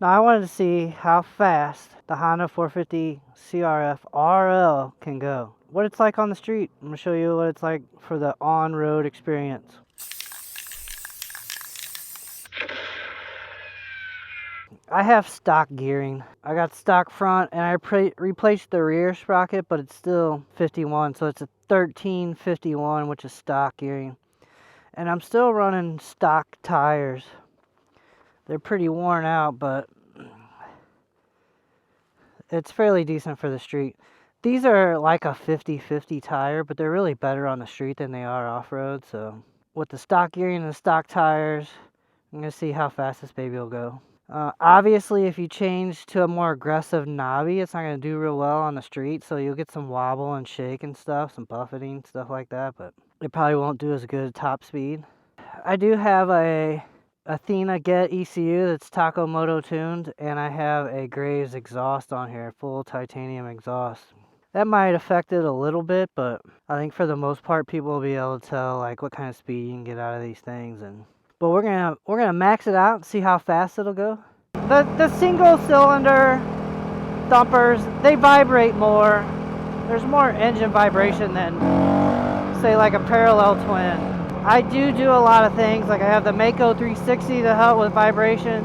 Now I wanted to see how fast the Honda 450 CRF RL can go. What it's like on the street. I'm going to show you what it's like for the on-road experience. I have stock gearing. I got stock front and I replaced the rear sprocket, but it's still 51, so it's a 1351, which is stock gearing. And I'm still running stock tires. They're pretty worn out, but it's fairly decent for the street. These are like a 50-50 tire, but they're really better on the street than they are off-road. So with the stock gearing and the stock tires, I'm going to see how fast this baby will go. Obviously, if you change to a more aggressive knobby, it's not going to do real well on the street. So you'll get some wobble and shake and stuff, some buffeting, stuff like that. But it probably won't do as good at top speed. I do have a Athena Get ECU that's Taco Moto tuned, and I have a Graves exhaust on here, full titanium exhaust. That might affect it a little bit, but I think for the most part people will be able to tell like what kind of speed you can get out of these things. But we're gonna max it out and see how fast it'll go. The single cylinder dumpers, they vibrate more. There's more engine vibration than say like a parallel twin. I do a lot of things, like I have the Mako 360 to help with vibration,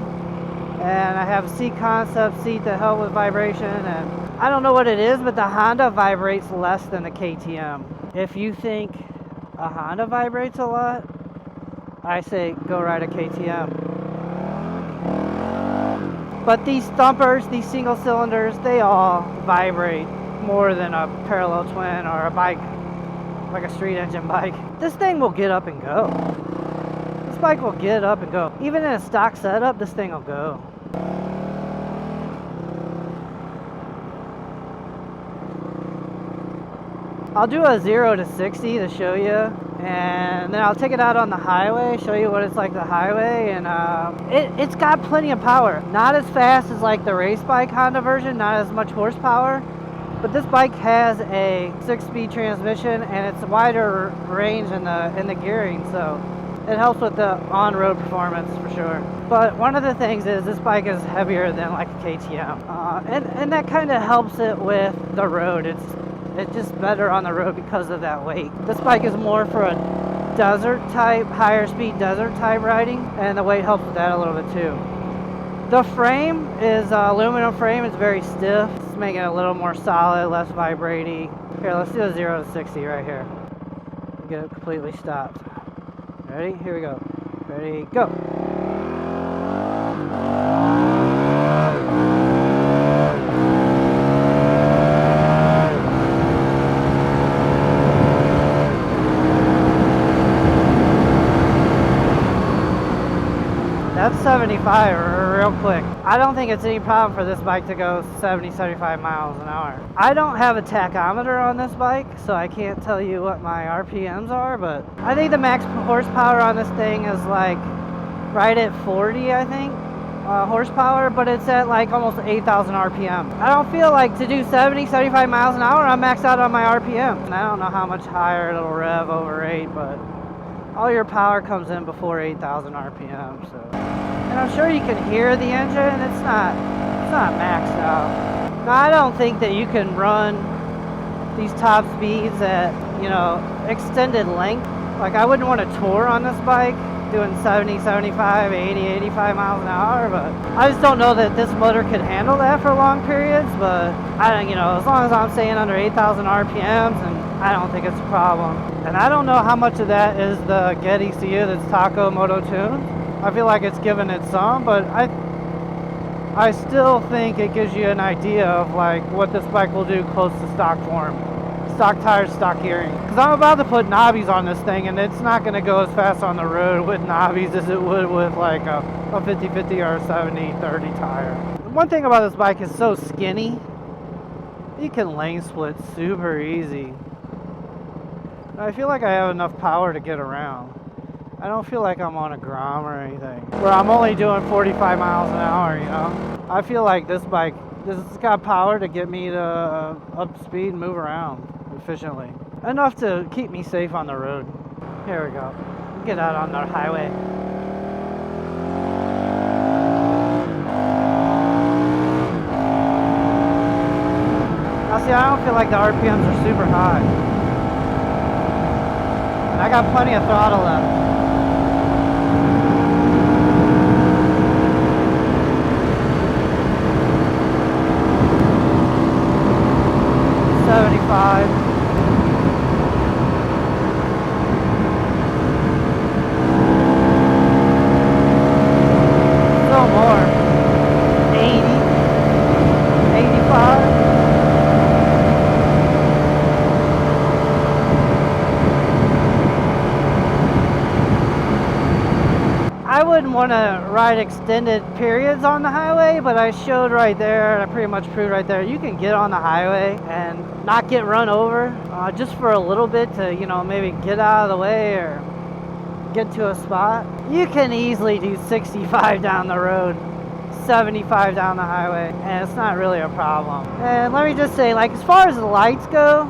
and I have a seat concept seat to help with vibration, and I don't know what it is, but the Honda vibrates less than the KTM. If you think a Honda vibrates a lot, I say go ride a KTM. But these thumpers, these single cylinders, they all vibrate more than a parallel twin or a bike, like a street engine bike. This thing will get up and go. This bike will get up and go. Even in a stock setup, this thing will go. I'll do a 0 to 60 to show you, and then I'll take it out on the highway, show you what it's like the highway, and it's got plenty of power. Not as fast as like the race bike Honda version, not as much horsepower, but this bike has a 6-speed transmission and it's a wider range in the gearing, so it helps with the on-road performance for sure. But one of the things is this bike is heavier than like a KTM, and that kind of helps it with the road. It's just better on the road because of that weight. This bike is more for a desert type, higher speed desert type riding, and the weight helps with that a little bit too. The frame is aluminum frame. It's very stiff. It's making it a little more solid, less vibrating. Here, let's do a 0 to 60 right here. Get it completely stopped. Ready? Here we go. Ready, go. That's 75 real quick. I don't think it's any problem for this bike to go 70, 75 miles an hour. I don't have a tachometer on this bike, so I can't tell you what my RPMs are, but I think the max horsepower on this thing is like right at 40, I think, horsepower, but it's at like almost 8,000 RPM. I don't feel like to do 70, 75 miles an hour, I'm maxed out on my RPM. And I don't know how much higher it'll rev over 8, but all your power comes in before 8,000 RPM, so. And I'm sure you can hear the engine, it's not maxed out. Now, I don't think that you can run these top speeds at, extended length. Like, I wouldn't want to tour on this bike doing 70, 75, 80, 85 miles an hour, but I just don't know that this motor could handle that for long periods, but as long as I'm staying under 8,000 RPMs, and I don't think it's a problem. And I don't know how much of that is the Get ECU that's Taco Moto tuned. I feel like it's given it some, but I still think it gives you an idea of like what this bike will do close to stock form. Stock tires, stock gearing. Because I'm about to put knobbies on this thing, and it's not going to go as fast on the road with knobbies as it would with like a 50-50 or a 70-30 tire. One thing about this bike is so skinny, you can lane split super easy. I feel like I have enough power to get around. I don't feel like I'm on a Grom or anything, where I'm only doing 45 miles an hour, I feel like this bike, this has got power to get me to up speed and move around efficiently. Enough to keep me safe on the road. Here we go. Get out on the highway. see, I don't feel like the RPMs are super high. And I got plenty of throttle left. Still more. 80, 85. I wouldn't want to ride extended periods on the highway, but I showed right there, and I pretty much proved right there, you can get on the highway and not get run over just for a little bit to, you know, maybe get out of the way or get to a spot. You can easily do 65 down the road, 75 down the highway, and it's not really a problem. And let me just say, like, as far as the lights go,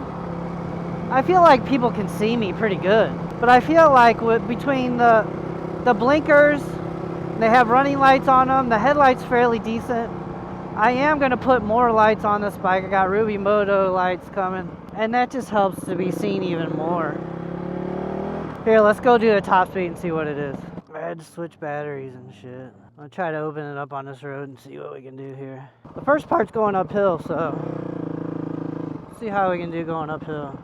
I feel like people can see me pretty good, but I feel like between the blinkers, they have running lights on them, the headlights fairly decent. I am going to put more lights on this bike. I got Ruby Moto lights coming, and that just helps to be seen even more. Here, let's go do the top speed and see what it is. I had to switch batteries and shit. I'll try to open it up on this road and see what we can do here. The first part's going uphill, so see how we can do going uphill.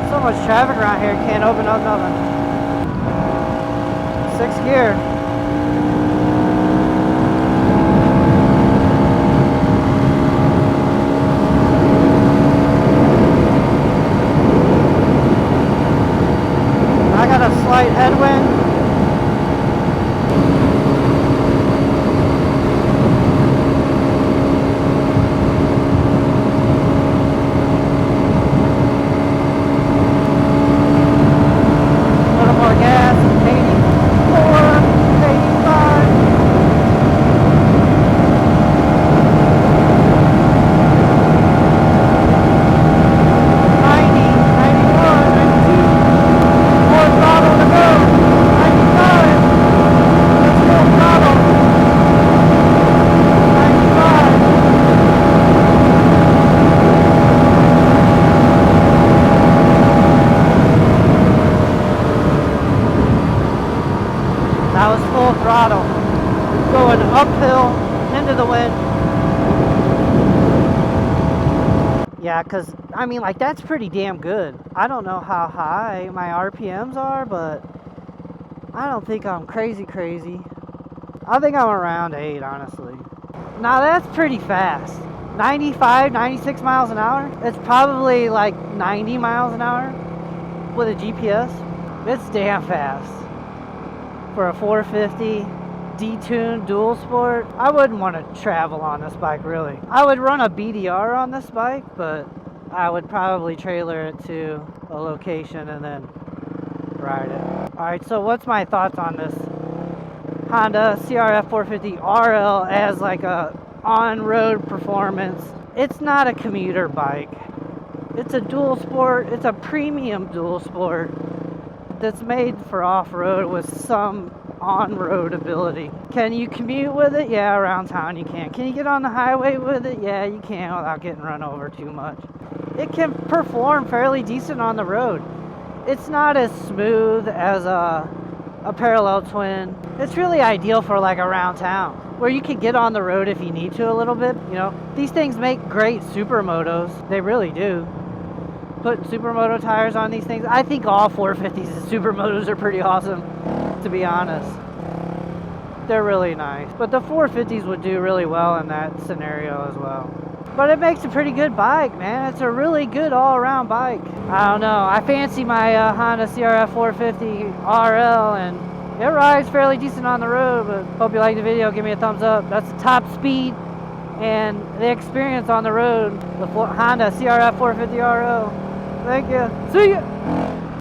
So much traffic around here, can't open up nothing. 6th gear. I got a slight headwind. That was full throttle, going uphill into the wind. Yeah, because, I mean, like, that's pretty damn good. I don't know how high my RPMs are, but I don't think I'm crazy. I think I'm around 8, honestly. Now, that's pretty fast. 95, 96 miles an hour. It's probably like 90 miles an hour with a GPS. It's damn fast. For a 450 detuned dual sport, I wouldn't want to travel on this bike, really. I would run a BDR on this bike, but I would probably trailer it to a location and then ride it. Alright, so what's my thoughts on this Honda CRF 450 RL as like a on-road performance? It's not a commuter bike. It's a dual sport. It's a premium dual sport that's made for off-road with some on-road ability. Can you commute with it? Yeah, around town you can. Can you get on the highway with it? Yeah, you can without getting run over too much. It can perform fairly decent on the road. It's not as smooth as a parallel twin. It's really ideal for like around town, where you can get on the road if you need to a little bit. You know, these things make great supermotos. They really do. Put supermoto tires on these things. I think all 450s and supermotos are pretty awesome, to be honest. They're really nice. But the 450s would do really well in that scenario as well. But it makes a pretty good bike, man. It's a really good all-around bike. I don't know. I fancy my Honda CRF 450 RL, and it rides fairly decent on the road. But hope you like the video. Give me a thumbs up. That's the top speed and the experience on the road. The Honda CRF 450 RL. Thank you. See ya.